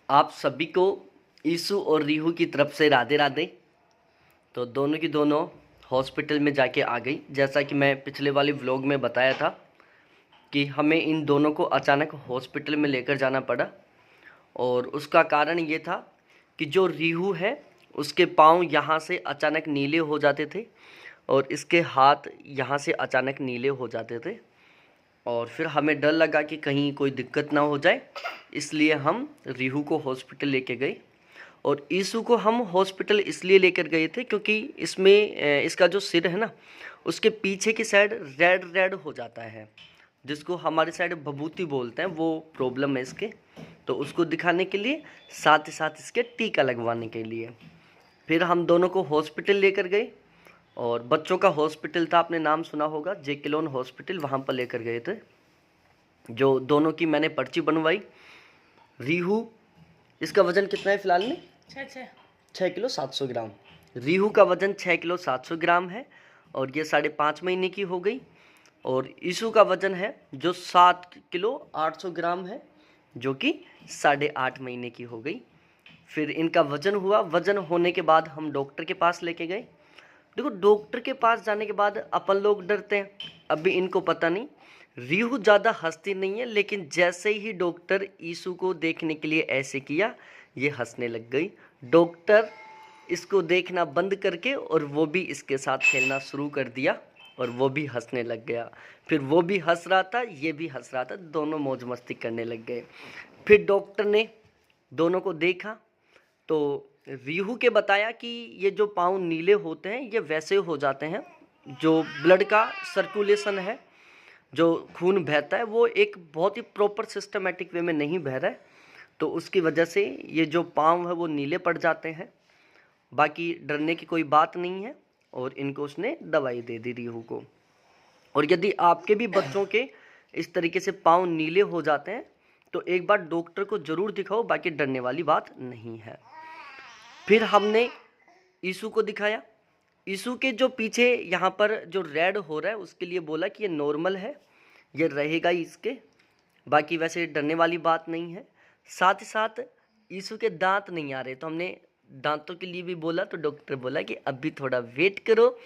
आप सभी को ईसु और रीहू की तरफ से राधे राधे। तो दोनों की दोनों हॉस्पिटल में जाके आ गई। जैसा कि मैं पिछले वाले व्लॉग में बताया था कि हमें इन दोनों को अचानक हॉस्पिटल में लेकर जाना पड़ा, और उसका कारण ये था कि जो रीहू है उसके पाँव यहाँ से अचानक नीले हो जाते थे और इसके हाथ यहाँ से अचानक नीले हो जाते थे। और फिर हमें डर लगा कि कहीं कोई दिक्कत ना हो जाए, इसलिए हम रीहू को हॉस्पिटल लेके गए। और ईसू को हम हॉस्पिटल इसलिए लेकर गए थे क्योंकि इसमें इसका जो सिर है ना, उसके पीछे की साइड रेड रेड हो जाता है, जिसको हमारी साइड भभूति बोलते हैं। वो प्रॉब्लम है इसके, तो उसको दिखाने के लिए, साथ ही साथ इसके टीका लगवाने के लिए फिर हम दोनों को हॉस्पिटल लेकर गए। और बच्चों का हॉस्पिटल था, आपने नाम सुना होगा, जेकिलोन हॉस्पिटल, वहाँ पर लेकर गए थे। जो दोनों की मैंने पर्ची बनवाई। रीहू, इसका वजन कितना है फिलहाल में? 6 किलो 700 ग्राम। रीहू का वजन 6 किलो 700 ग्राम है और ये 5.5 महीने की हो गई। और ईसू का वजन है जो 7 किलो 800 ग्राम है, जो कि 8.5 महीने की हो गई। फिर इनका वजन हुआ। वजन होने के बाद हम डॉक्टर के पास लेके गए। देखो, डॉक्टर के पास जाने के बाद अपन लोग डरते हैं, अभी इनको पता नहीं। रीहू ज़्यादा हंसती नहीं है, लेकिन जैसे ही डॉक्टर ईसू को देखने के लिए ऐसे किया, ये हंसने लग गई। डॉक्टर इसको देखना बंद करके और वो भी इसके साथ खेलना शुरू कर दिया और वो भी हंसने लग गया। फिर वो भी हंस रहा था, ये भी हंस रहा था, दोनों मौज मस्ती करने लग गए। फिर डॉक्टर ने दोनों को देखा तो रीहू के बताया कि ये जो पाँव नीले होते हैं ये वैसे हो जाते हैं, जो ब्लड का सर्कुलेशन है, जो खून बहता है, वो एक बहुत ही प्रॉपर सिस्टमेटिक वे में नहीं बह रहा है, तो उसकी वजह से ये जो पाँव है वो नीले पड़ जाते हैं। बाकी डरने की कोई बात नहीं है। और इनको उसने दवाई दे दी रीहू को। और यदि आपके भी बच्चों के इस तरीके से पाँव नीले हो जाते हैं तो एक बार डॉक्टर को ज़रूर दिखाओ, बाकी डरने वाली बात नहीं है। फिर हमने ईसू को दिखाया। ईसू के जो पीछे यहाँ पर जो रेड हो रहा है उसके लिए बोला कि ये नॉर्मल है, ये रहेगा ही इसके, बाकी वैसे डरने वाली बात नहीं है। साथ ही साथ ईसू के दांत नहीं आ रहे, तो हमने दांतों के लिए भी बोला, तो डॉक्टर बोला कि अभी थोड़ा वेट करो,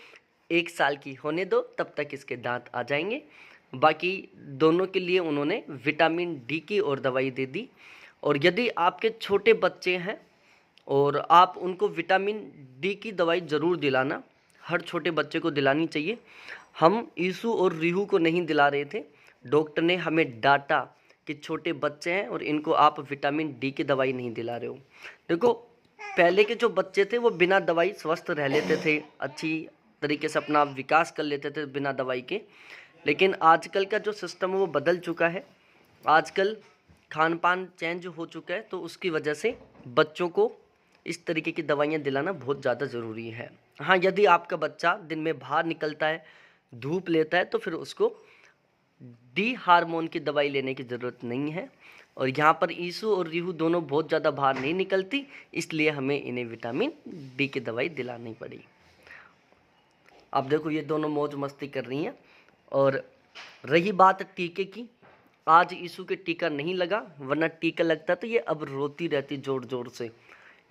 1 साल की होने दो, तब तक इसके दांत आ जाएंगे। बाकी दोनों के लिए उन्होंने विटामिन डी की और दवाई दे दी। और यदि आपके छोटे बच्चे हैं और आप उनको विटामिन डी की दवाई ज़रूर दिलाना, हर छोटे बच्चे को दिलानी चाहिए। हम ईसू और रीहू को नहीं दिला रहे थे, डॉक्टर ने हमें डांटा कि छोटे बच्चे हैं और इनको आप विटामिन डी की दवाई नहीं दिला रहे हो। देखो, पहले के जो बच्चे थे वो बिना दवाई स्वस्थ रह लेते थे, अच्छी तरीके से अपना विकास कर लेते थे बिना दवाई के। लेकिन आजकल का जो सिस्टम है वो बदल चुका है, आजकल खान पान चेंज हो चुका है, तो उसकी वजह से बच्चों को इस तरीके की दवाइयाँ दिलाना बहुत ज़्यादा ज़रूरी है। हाँ, यदि आपका बच्चा दिन में बाहर निकलता है, धूप लेता है, तो फिर उसको डी हार्मोन की दवाई लेने की ज़रूरत नहीं है। और यहाँ पर ईसू और रीहू दोनों बहुत ज़्यादा बाहर नहीं निकलती, इसलिए हमें इन्हें विटामिन डी की दवाई दिलानी पड़ी। अब देखो, ये दोनों मौज मस्ती कर रही हैं। और रही बात टीके की, आज ईसू के टीका नहीं लगा, वरना टीका लगता तो ये अब रोती रहती ज़ोर ज़ोर से,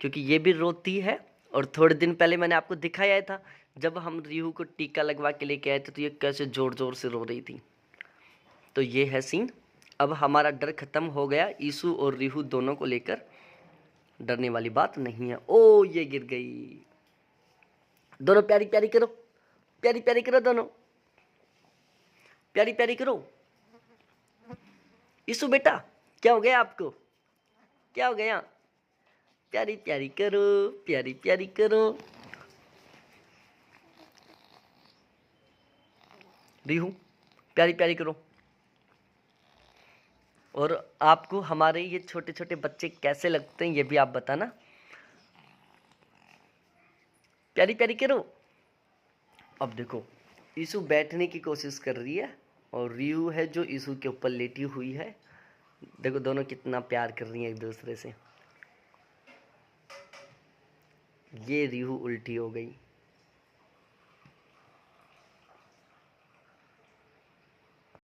क्योंकि ये भी रोती है। और थोड़े दिन पहले मैंने आपको दिखाया था, जब हम रीहू को टीका लगवा के लेके आए थे तो ये कैसे ज़ोर ज़ोर से रो रही थी। तो ये है सीन। अब हमारा डर ख़त्म हो गया, ईसू और रीहू दोनों को लेकर डरने वाली बात नहीं है। ओ, ये गिर गई। दोनों प्यारी प्यारी करो, प्यारी प्यारी करो, दोनों प्यारी प्यारी करो। ईसू बेटा, क्या हो गया आपको? क्या हो गया? प्यारी प्यारी करो, प्यारी प्यारी करो। रीहू, प्यारी प्यारी करो। और आपको हमारे ये छोटे छोटे बच्चे कैसे लगते हैं ये भी आप बताना। प्यारी प्यारी करो। अब देखो, ईसू बैठने की कोशिश कर रही है और रीहू है जो ईसू के ऊपर लेटी हुई है। देखो, दोनों कितना प्यार कर रही हैं एक दूसरे से। ये रीहू उल्टी हो गई।